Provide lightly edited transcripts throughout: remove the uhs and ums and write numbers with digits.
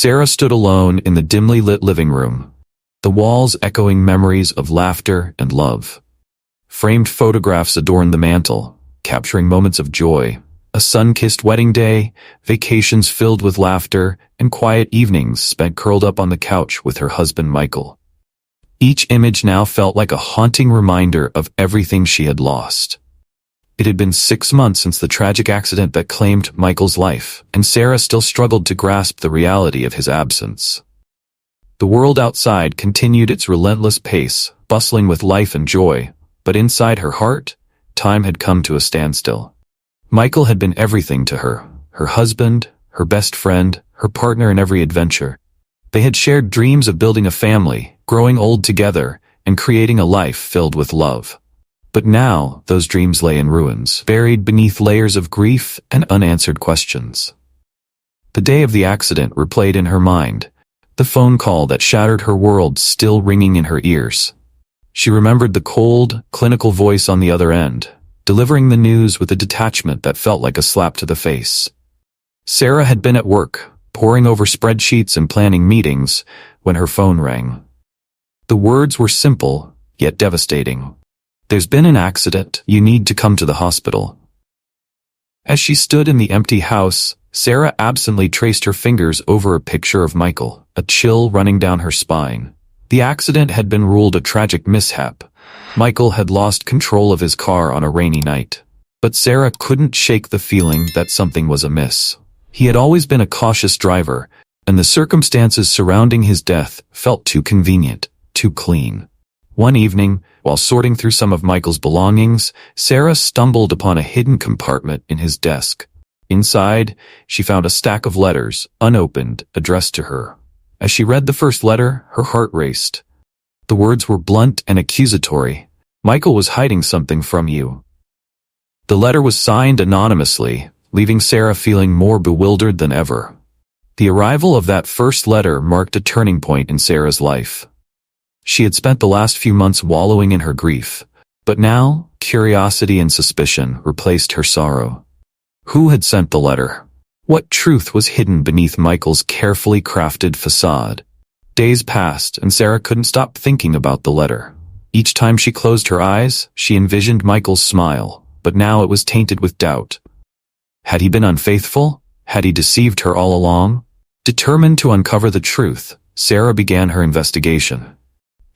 Sarah stood alone in the dimly lit living room, the walls echoing memories of laughter and love. Framed photographs adorned the mantel, capturing moments of joy. A sun-kissed wedding day, vacations filled with laughter, and quiet evenings spent curled up on the couch with her husband Michael. Each image now felt like a haunting reminder of everything she had lost. It had been 6 months since the tragic accident that claimed Michael's life, and Sarah still struggled to grasp the reality of his absence. The world outside continued its relentless pace, bustling with life and joy, but inside her heart, time had come to a standstill. Michael had been everything to her, her husband, her best friend, her partner in every adventure. They had shared dreams of building a family, growing old together, and creating a life filled with love. But now, those dreams lay in ruins, buried beneath layers of grief and unanswered questions. The day of the accident replayed in her mind, the phone call that shattered her world still ringing in her ears. She remembered the cold, clinical voice on the other end, delivering the news with a detachment that felt like a slap to the face. Sarah had been at work, poring over spreadsheets and planning meetings, when her phone rang. The words were simple, yet devastating. "There's been an accident. You need to come to the hospital." As she stood in the empty house, Sarah absently traced her fingers over a picture of Michael, a chill running down her spine. The accident had been ruled a tragic mishap. Michael had lost control of his car on a rainy night. But Sarah couldn't shake the feeling that something was amiss. He had always been a cautious driver, and the circumstances surrounding his death felt too convenient, too clean. One evening, while sorting through some of Michael's belongings, Sarah stumbled upon a hidden compartment in his desk. Inside, she found a stack of letters, unopened, addressed to her. As she read the first letter, her heart raced. The words were blunt and accusatory. "Michael was hiding something from you." The letter was signed anonymously, leaving Sarah feeling more bewildered than ever. The arrival of that first letter marked a turning point in Sarah's life. She had spent the last few months wallowing in her grief, but now, curiosity and suspicion replaced her sorrow. Who had sent the letter? What truth was hidden beneath Michael's carefully crafted facade? Days passed, and Sarah couldn't stop thinking about the letter. Each time she closed her eyes, she envisioned Michael's smile, but now it was tainted with doubt. Had he been unfaithful? Had he deceived her all along? Determined to uncover the truth, Sarah began her investigation.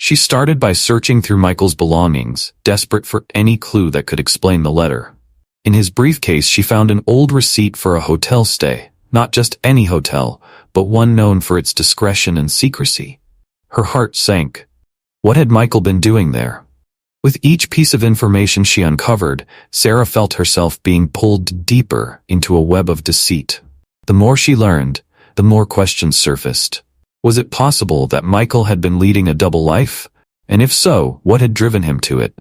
She started by searching through Michael's belongings, desperate for any clue that could explain the letter. In his briefcase, she found an old receipt for a hotel stay, not just any hotel, but one known for its discretion and secrecy. Her heart sank. What had Michael been doing there? With each piece of information she uncovered, Sarah felt herself being pulled deeper into a web of deceit. The more she learned, the more questions surfaced. Was it possible that Michael had been leading a double life? And if so, what had driven him to it?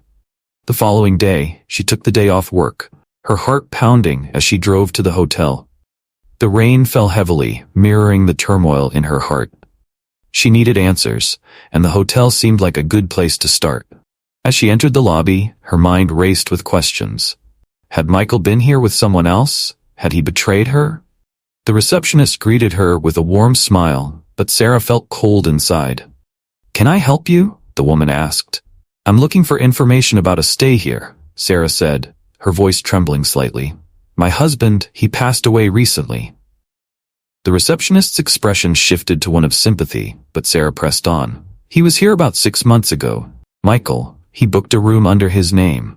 The following day, she took the day off work, her heart pounding as she drove to the hotel. The rain fell heavily, mirroring the turmoil in her heart. She needed answers, and the hotel seemed like a good place to start. As she entered the lobby, her mind raced with questions. Had Michael been here with someone else? Had he betrayed her? The receptionist greeted her with a warm smile, but Sarah felt cold inside. "Can I help you?" the woman asked. "I'm looking for information about a stay here," Sarah said, her voice trembling slightly. "My husband, he passed away recently." The receptionist's expression shifted to one of sympathy, but Sarah pressed on. "He was here about 6 months ago. Michael, he booked a room under his name."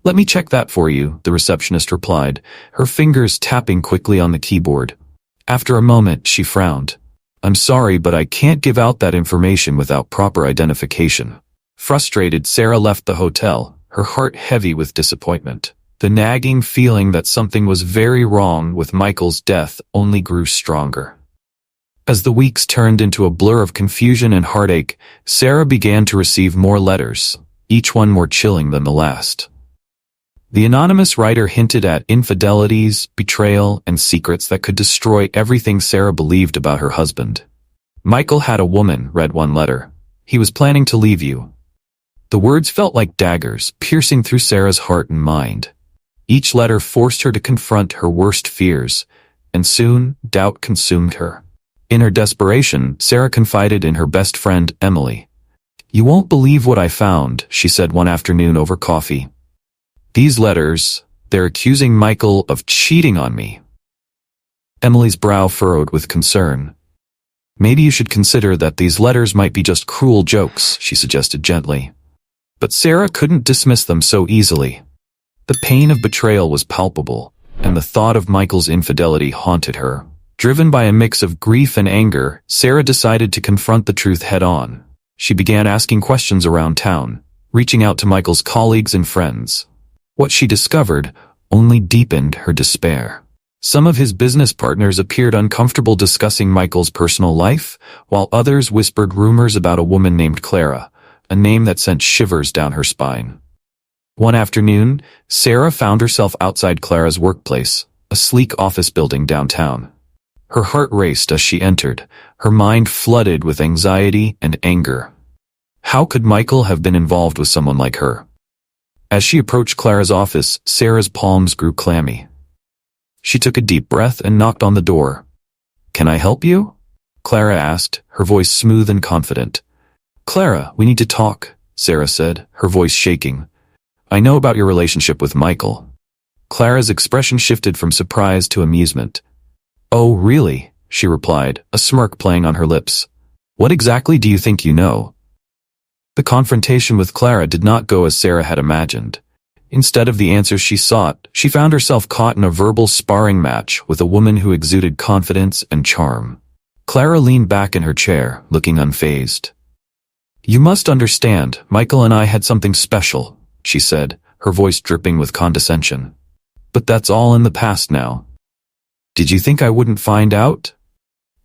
"Let me check that for you," the receptionist replied, her fingers tapping quickly on the keyboard. After a moment, she frowned. "I'm sorry, but I can't give out that information without proper identification." Frustrated, Sarah left the hotel, her heart heavy with disappointment. The nagging feeling that something was very wrong with Michael's death only grew stronger. As the weeks turned into a blur of confusion and heartache, Sarah began to receive more letters, each one more chilling than the last. The anonymous writer hinted at infidelities, betrayal, and secrets that could destroy everything Sarah believed about her husband. "Michael had a woman," read one letter. "He was planning to leave you." The words felt like daggers, piercing through Sarah's heart and mind. Each letter forced her to confront her worst fears, and soon, doubt consumed her. In her desperation, Sarah confided in her best friend, Emily. "You won't believe what I found," she said one afternoon over coffee. "These letters, they're accusing Michael of cheating on me." Emily's brow furrowed with concern. "Maybe you should consider that these letters might be just cruel jokes," she suggested gently. But Sarah couldn't dismiss them so easily. The pain of betrayal was palpable, and the thought of Michael's infidelity haunted her. Driven by a mix of grief and anger, Sarah decided to confront the truth head-on. She began asking questions around town, reaching out to Michael's colleagues and friends. What she discovered only deepened her despair. Some of his business partners appeared uncomfortable discussing Michael's personal life, while others whispered rumors about a woman named Clara, a name that sent shivers down her spine. One afternoon, Sarah found herself outside Clara's workplace, a sleek office building downtown. Her heart raced as she entered, her mind flooded with anxiety and anger. How could Michael have been involved with someone like her? As she approached Clara's office, Sarah's palms grew clammy. She took a deep breath and knocked on the door. "Can I help you?" Clara asked, her voice smooth and confident. "Clara, we need to talk," Sarah said, her voice shaking. "I know about your relationship with Michael." Clara's expression shifted from surprise to amusement. "Oh, really?" she replied, a smirk playing on her lips. "What exactly do you think you know?" The confrontation with Clara did not go as Sarah had imagined. Instead of the answers she sought, she found herself caught in a verbal sparring match with a woman who exuded confidence and charm. Clara leaned back in her chair, looking unfazed. "You must understand, Michael and I had something special," she said, her voice dripping with condescension. "But that's all in the past now." "Did you think I wouldn't find out?"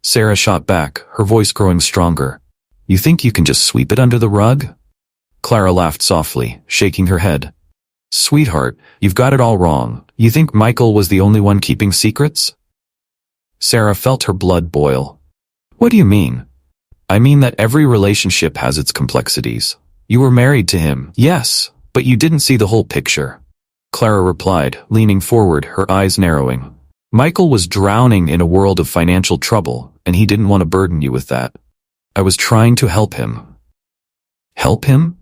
Sarah shot back, her voice growing stronger. "You think you can just sweep it under the rug?" Clara laughed softly, shaking her head. "Sweetheart, you've got it all wrong. You think Michael was the only one keeping secrets?" Sarah felt her blood boil. "What do you mean?" "I mean that every relationship has its complexities. You were married to him, yes, but you didn't see the whole picture," Clara replied, leaning forward, her eyes narrowing. "Michael was drowning in a world of financial trouble, and he didn't want to burden you with that. I was trying to help him." "Help him?"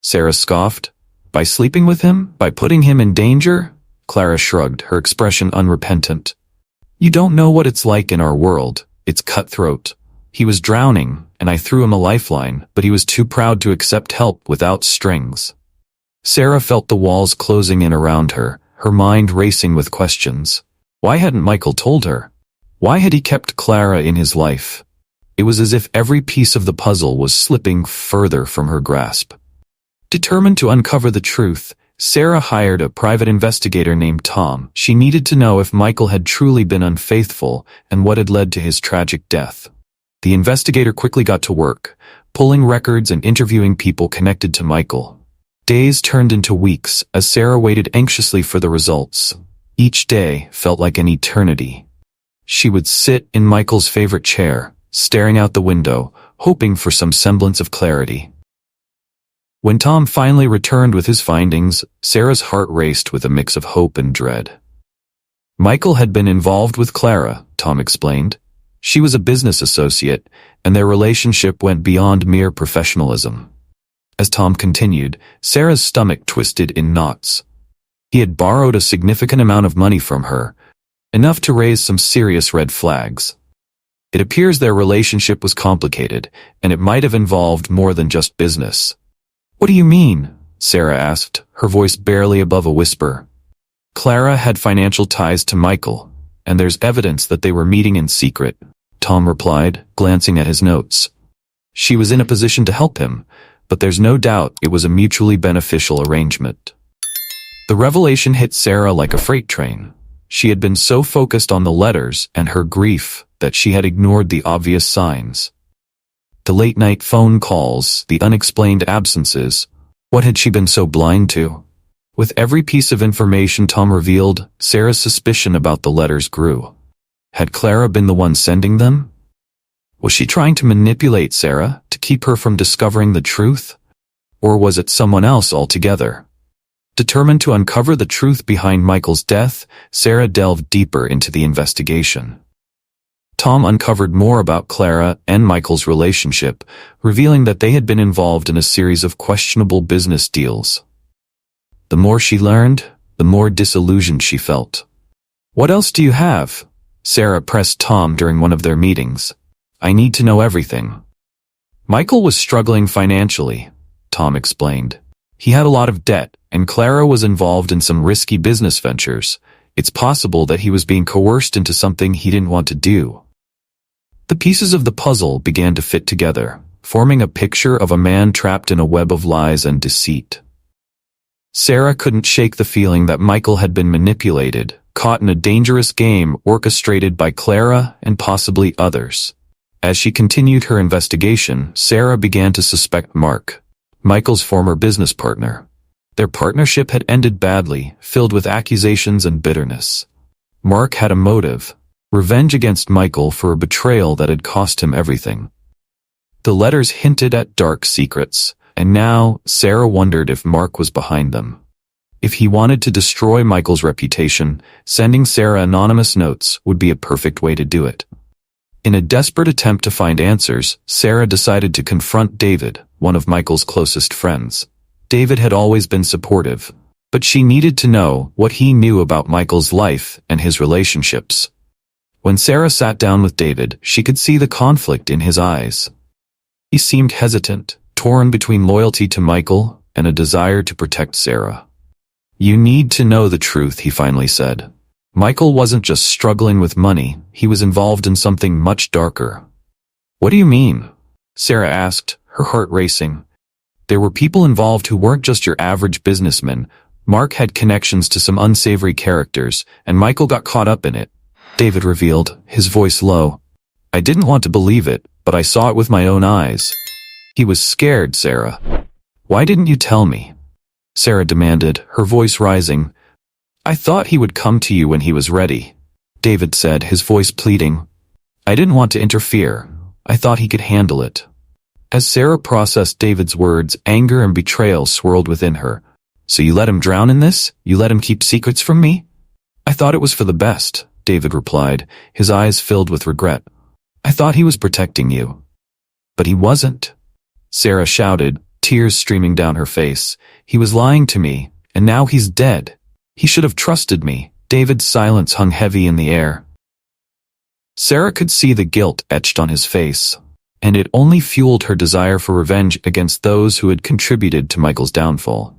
Sarah scoffed. "By sleeping with him? By putting him in danger?" Clara shrugged, her expression unrepentant. "You don't know what it's like in our world. It's cutthroat. He was drowning, and I threw him a lifeline, but he was too proud to accept help without strings." Sarah felt the walls closing in around her, her mind racing with questions. Why hadn't Michael told her? Why had he kept Clara in his life? It was as if every piece of the puzzle was slipping further from her grasp. Determined to uncover the truth, Sarah hired a private investigator named Tom. She needed to know if Michael had truly been unfaithful and what had led to his tragic death. The investigator quickly got to work, pulling records and interviewing people connected to Michael. Days turned into weeks as Sarah waited anxiously for the results. Each day felt like an eternity. She would sit in Michael's favorite chair, staring out the window, hoping for some semblance of clarity. When Tom finally returned with his findings, Sarah's heart raced with a mix of hope and dread. Michael had been involved with Clara, Tom explained. She was a business associate, and their relationship went beyond mere professionalism. As Tom continued, Sarah's stomach twisted in knots. He had borrowed a significant amount of money from her, enough to raise some serious red flags. It appears their relationship was complicated, and it might have involved more than just business. "What do you mean?" Sarah asked, her voice barely above a whisper. "Clara had financial ties to Michael, and there's evidence that they were meeting in secret," Tom replied, glancing at his notes. "She was in a position to help him, but there's no doubt it was a mutually beneficial arrangement." The revelation hit Sarah like a freight train. She had been so focused on the letters and her grief that she had ignored the obvious signs. The late-night phone calls, the unexplained absences. What had she been so blind to? With every piece of information Tom revealed, Sarah's suspicion about the letters grew. Had Clara been the one sending them? Was she trying to manipulate Sarah to keep her from discovering the truth? Or was it someone else altogether? Determined to uncover the truth behind Michael's death, Sarah delved deeper into the investigation. Tom uncovered more about Clara and Michael's relationship, revealing that they had been involved in a series of questionable business deals. The more she learned, the more disillusioned she felt. "What else do you have?" Sarah pressed Tom during one of their meetings. "I need to know everything." Michael was struggling financially, Tom explained. He had a lot of debt, and Clara was involved in some risky business ventures. It's possible that he was being coerced into something he didn't want to do. The pieces of the puzzle began to fit together, forming a picture of a man trapped in a web of lies and deceit. Sarah couldn't shake the feeling that Michael had been manipulated, caught in a dangerous game orchestrated by Clara and possibly others. As she continued her investigation, Sarah began to suspect Mark, Michael's former business partner. Their partnership had ended badly, filled with accusations and bitterness. Mark had a motive: revenge against Michael for a betrayal that had cost him everything. The letters hinted at dark secrets, and now Sarah wondered if Mark was behind them. If he wanted to destroy Michael's reputation, sending Sarah anonymous notes would be a perfect way to do it. In a desperate attempt to find answers, Sarah decided to confront David, one of Michael's closest friends. David had always been supportive, but she needed to know what he knew about Michael's life and his relationships. When Sarah sat down with David, she could see the conflict in his eyes. He seemed hesitant, torn between loyalty to Michael and a desire to protect Sarah. "You need to know the truth," he finally said. Michael wasn't just struggling with money, he was involved in something much darker. "What do you mean?" Sarah asked, her heart racing. "There were people involved who weren't just your average businessmen. Mark had connections to some unsavory characters, and Michael got caught up in it," David revealed, his voice low. "I didn't want to believe it, but I saw it with my own eyes." "He was scared, Sarah. Why didn't you tell me?" Sarah demanded, her voice rising. "I thought he would come to you when he was ready," David said, his voice pleading. "I didn't want to interfere. I thought he could handle it." As Sarah processed David's words, anger and betrayal swirled within her. "So you let him drown in this? You let him keep secrets from me?" "I thought it was for the best," David replied, his eyes filled with regret. "I thought he was protecting you." "But he wasn't," Sarah shouted, tears streaming down her face. "He was lying to me, and now he's dead. He should have trusted me." David's silence hung heavy in the air. Sarah could see the guilt etched on his face, and it only fueled her desire for revenge against those who had contributed to Michael's downfall.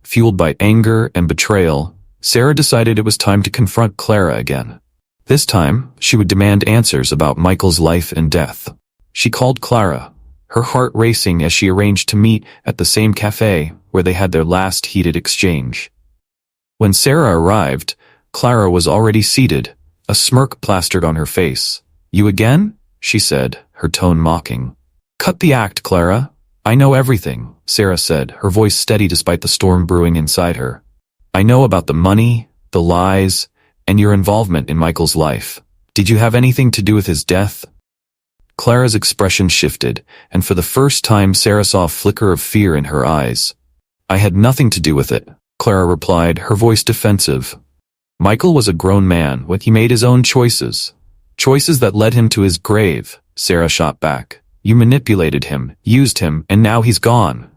Fueled by anger and betrayal, Sarah decided it was time to confront Clara again. This time, she would demand answers about Michael's life and death. She called Clara, her heart racing as she arranged to meet at the same cafe where they had their last heated exchange. When Sarah arrived, Clara was already seated, a smirk plastered on her face. "You again?" she said, her tone mocking. "Cut the act, Clara. I know everything," Sarah said, her voice steady despite the storm brewing inside her. "I know about the money, the lies, and your involvement in Michael's life. Did you have anything to do with his death?" Clara's expression shifted, and for the first time Sarah saw a flicker of fear in her eyes. "I had nothing to do with it," Clara replied, her voice defensive. "Michael was a grown man when he made his own choices. Choices that led him to his grave," Sarah shot back. "You manipulated him, used him, and now he's gone."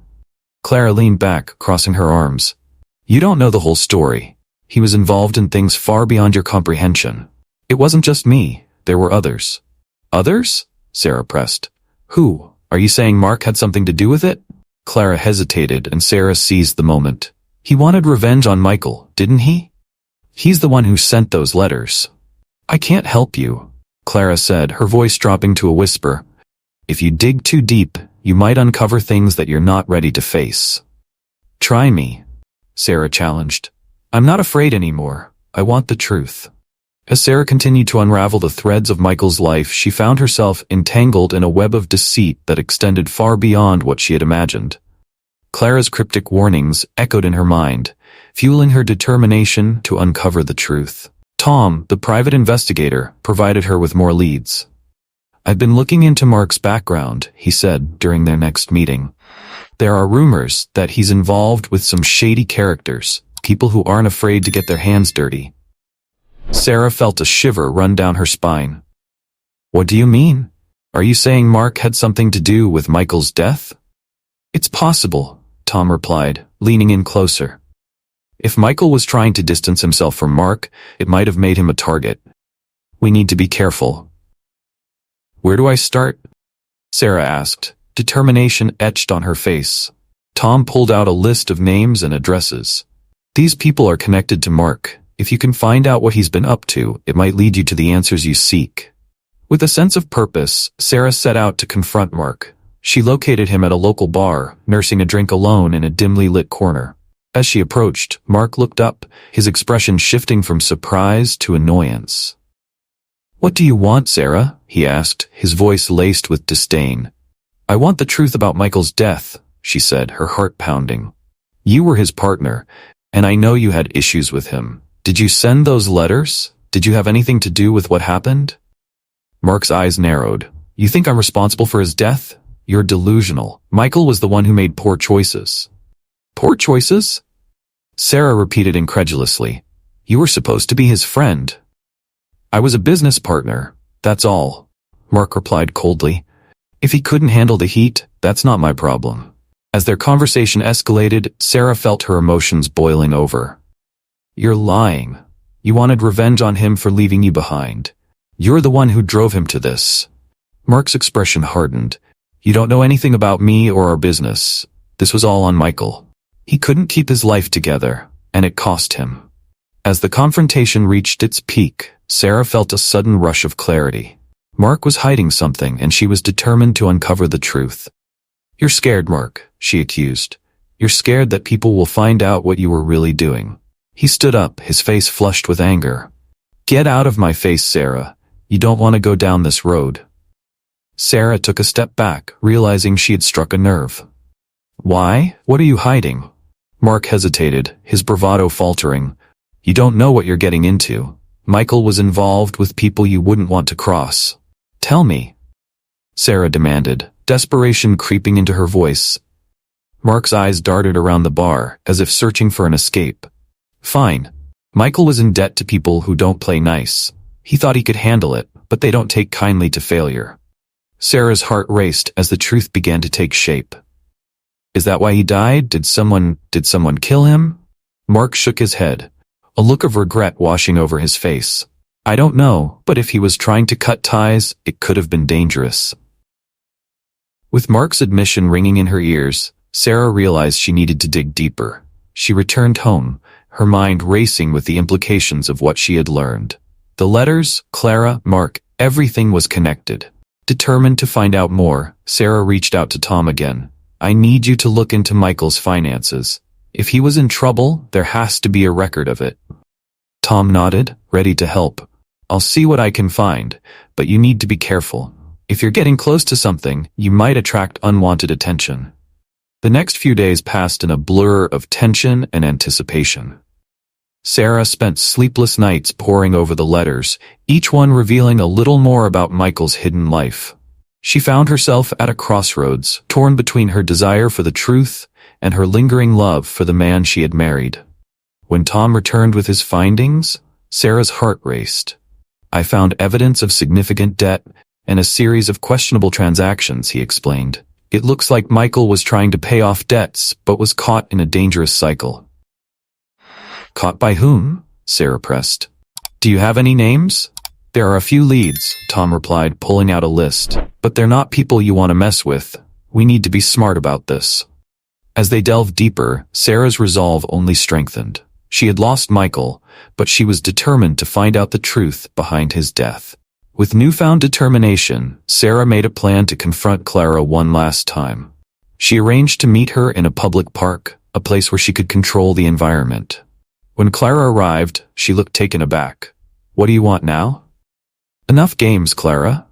Clara leaned back, crossing her arms. "You don't know the whole story. He was involved in things far beyond your comprehension. It wasn't just me, there were others." "Others?" Sarah pressed. "Who? Are you saying Mark had something to do with it?" Clara hesitated, and Sarah seized the moment. "He wanted revenge on Michael, didn't he? He's the one who sent those letters." "I can't help you," Clara said, her voice dropping to a whisper. "If you dig too deep, you might uncover things that you're not ready to face." "Try me," Sarah challenged. "I'm not afraid anymore. I want the truth." As Sarah continued to unravel the threads of Michael's life, she found herself entangled in a web of deceit that extended far beyond what she had imagined. Clara's cryptic warnings echoed in her mind, fueling her determination to uncover the truth. Tom, the private investigator, provided her with more leads. "I've been looking into Mark's background," he said during their next meeting. "There are rumors that he's involved with some shady characters, people who aren't afraid to get their hands dirty." Sarah felt a shiver run down her spine. What do you mean? Are you saying Mark had something to do with Michael's death? It's possible, Tom replied, leaning in closer. If Michael was trying to distance himself from Mark, it might have made him a target. We need to be careful. Where do I start? Sarah asked, determination etched on her face. Tom pulled out a list of names and addresses. These people are connected to Mark. If you can find out what he's been up to, it might lead you to the answers you seek. With a sense of purpose, Sarah set out to confront Mark. She located him at a local bar, nursing a drink alone in a dimly lit corner. As she approached, Mark looked up, his expression shifting from surprise to annoyance. What do you want, Sarah? He asked, his voice laced with disdain. I want the truth about Michael's death, she said, her heart pounding. You were his partner, and I know you had issues with him. Did you send those letters? Did you have anything to do with what happened? Mark's eyes narrowed. You think I'm responsible for his death? You're delusional. Michael was the one who made poor choices. Poor choices? Sarah repeated incredulously. You were supposed to be his friend. I was a business partner, that's all, Mark replied coldly. If he couldn't handle the heat, that's not my problem. As their conversation escalated, Sarah felt her emotions boiling over. You're lying. You wanted revenge on him for leaving you behind. You're the one who drove him to this. Mark's expression hardened. You don't know anything about me or our business. This was all on Michael. He couldn't keep his life together, and it cost him. As the confrontation reached its peak, Sarah felt a sudden rush of clarity. Mark was hiding something, and she was determined to uncover the truth. You're scared, Mark, she accused. You're scared that people will find out what you were really doing. He stood up, his face flushed with anger. Get out of my face, Sarah. You don't want to go down this road. Sarah took a step back, realizing she had struck a nerve. Why? What are you hiding? Mark hesitated, his bravado faltering. You don't know what you're getting into. Michael was involved with people you wouldn't want to cross. Tell me, Sarah demanded, desperation creeping into her voice. Mark's eyes darted around the bar, as if searching for an escape. Fine. Michael was in debt to people who don't play nice. He thought he could handle it, but they don't take kindly to failure. Sarah's heart raced as the truth began to take shape. Is that why he died? Did someone kill him? Mark shook his head, a look of regret washing over his face. I don't know, but if he was trying to cut ties, it could have been dangerous. With Mark's admission ringing in her ears, Sarah realized she needed to dig deeper. She returned home, her mind racing with the implications of what she had learned. The letters, Clara, Mark, everything was connected. Determined to find out more, Sarah reached out to Tom again. I need you to look into Michael's finances. If he was in trouble, there has to be a record of it. Tom nodded, ready to help. I'll see what I can find, but you need to be careful. If you're getting close to something, you might attract unwanted attention. The next few days passed in a blur of tension and anticipation. Sarah spent sleepless nights poring over the letters, each one revealing a little more about Michael's hidden life. She found herself at a crossroads, torn between her desire for the truth and her lingering love for the man she had married. When Tom returned with his findings, Sarah's heart raced. I found evidence of significant debt and a series of questionable transactions, he explained. It looks like Michael was trying to pay off debts, but was caught in a dangerous cycle. Caught by whom? Sarah pressed. Do you have any names? There are a few leads, Tom replied, pulling out a list. But they're not people you want to mess with. We need to be smart about this. As they delved deeper, Sarah's resolve only strengthened. She had lost Michael, but she was determined to find out the truth behind his death. With newfound determination, Sarah made a plan to confront Clara one last time. She arranged to meet her in a public park, a place where she could control the environment. When Clara arrived, she looked taken aback. What do you want now? Enough games, Clara,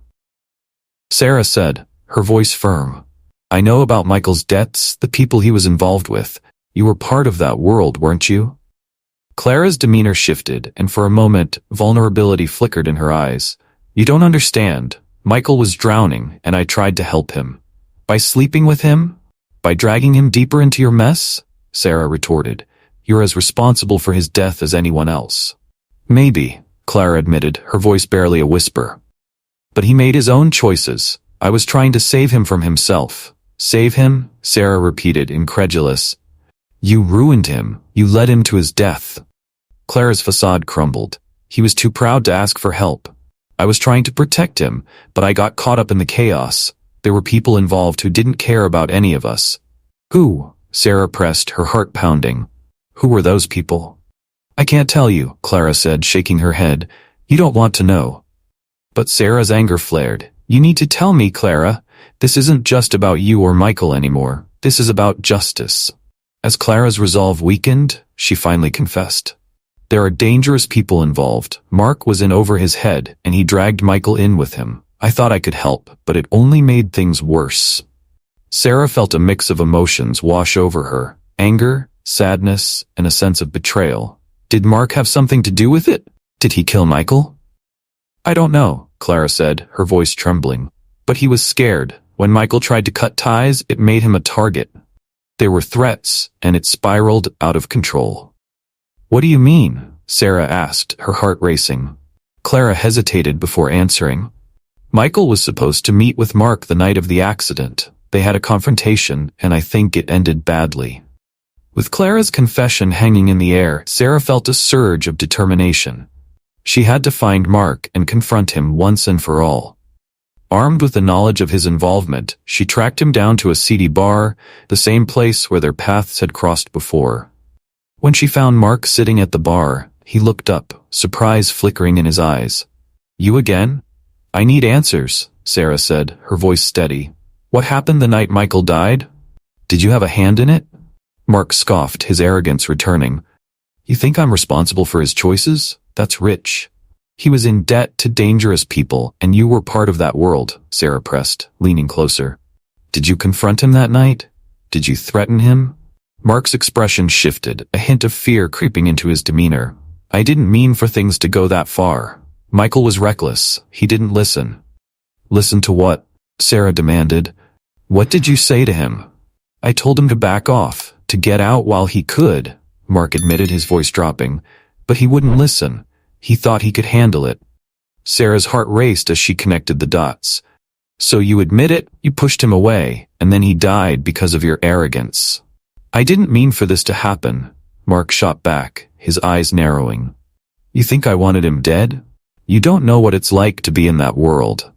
Sarah said, her voice firm. I know about Michael's debts, the people he was involved with. You were part of that world, weren't you? Clara's demeanor shifted, and for a moment, vulnerability flickered in her eyes. You don't understand. Michael was drowning, and I tried to help him. By sleeping with him? By dragging him deeper into your mess? Sarah retorted. You're as responsible for his death as anyone else. Maybe, Clara admitted, her voice barely a whisper. But he made his own choices. I was trying to save him from himself. Save him? Sarah repeated, incredulous. You ruined him. You led him to his death. Clara's facade crumbled. He was too proud to ask for help. I was trying to protect him, but I got caught up in the chaos. There were people involved who didn't care about any of us. Who? Sarah pressed, her heart pounding. Who were those people? I can't tell you, Clara said, shaking her head. You don't want to know. But Sarah's anger flared. You need to tell me, Clara. This isn't just about you or Michael anymore. This is about justice. As Clara's resolve weakened, she finally confessed. There are dangerous people involved. Mark was in over his head, and he dragged Michael in with him. I thought I could help, but it only made things worse. Sarah felt a mix of emotions wash over her. Anger, sadness, and a sense of betrayal. Did Mark have something to do with it? Did he kill Michael? I don't know, Clara said, her voice trembling. But he was scared. When Michael tried to cut ties, it made him a target. There were threats, and it spiraled out of control. What do you mean? Sarah asked, her heart racing. Clara hesitated before answering. Michael was supposed to meet with Mark the night of the accident. They had a confrontation, and I think it ended badly. With Clara's confession hanging in the air, Sarah felt a surge of determination. She had to find Mark and confront him once and for all. Armed with the knowledge of his involvement, she tracked him down to a seedy bar, the same place where their paths had crossed before. When she found Mark sitting at the bar, he looked up, surprise flickering in his eyes. You again? I need answers, Sarah said, her voice steady. What happened the night Michael died? Did you have a hand in it? Mark scoffed, his arrogance returning. You think I'm responsible for his choices? That's rich. He was in debt to dangerous people, and you were part of that world, Sarah pressed, leaning closer. Did you confront him that night? Did you threaten him? Mark's expression shifted, a hint of fear creeping into his demeanor. I didn't mean for things to go that far. Michael was reckless. He didn't listen. Listen to what? Sarah demanded. What did you say to him? I told him to back off, to get out while he could, Mark admitted, his voice dropping. But he wouldn't listen. He thought he could handle it. Sarah's heart raced as she connected the dots. So you admit it, you pushed him away, and then he died because of your arrogance. I didn't mean for this to happen, Mark shot back, his eyes narrowing. You think I wanted him dead? You don't know what it's like to be in that world.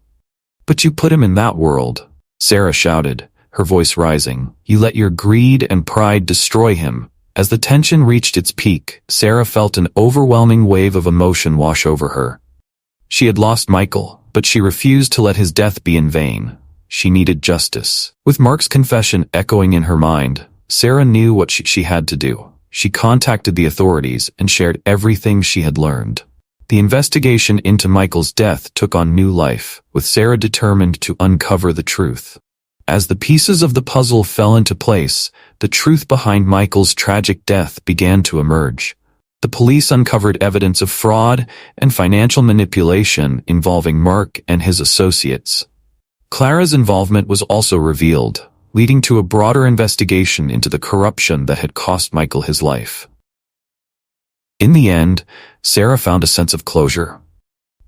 But you put him in that world, Sarah shouted, her voice rising. You let your greed and pride destroy him. As the tension reached its peak, Sarah felt an overwhelming wave of emotion wash over her. She had lost Michael, but she refused to let his death be in vain. She needed justice. With Mark's confession echoing in her mind, Sarah knew what she had to do. She contacted the authorities and shared everything she had learned. The investigation into Michael's death took on new life, with Sarah determined to uncover the truth. As the pieces of the puzzle fell into place, the truth behind Michael's tragic death began to emerge. The police uncovered evidence of fraud and financial manipulation involving Mark and his associates. Clara's involvement was also revealed, leading to a broader investigation into the corruption that had cost Michael his life. In the end, Sarah found a sense of closure.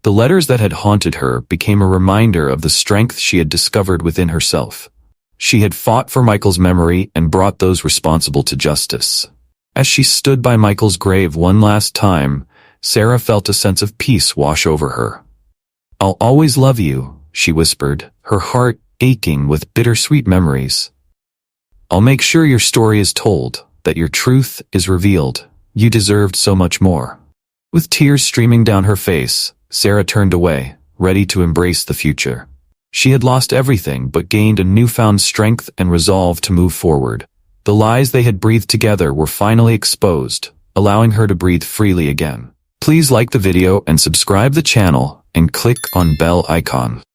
The letters that had haunted her became a reminder of the strength she had discovered within herself. She had fought for Michael's memory and brought those responsible to justice. As she stood by Michael's grave one last time, Sarah felt a sense of peace wash over her. I'll always love you, she whispered, her heart aching with bittersweet memories. I'll make sure your story is told, that your truth is revealed. You deserved so much more. With tears streaming down her face, Sarah turned away, ready to embrace the future. She had lost everything but gained a newfound strength and resolve to move forward. The lies they had breathed together were finally exposed, allowing her to breathe freely again. Please like the video and subscribe the channel and click on bell icon.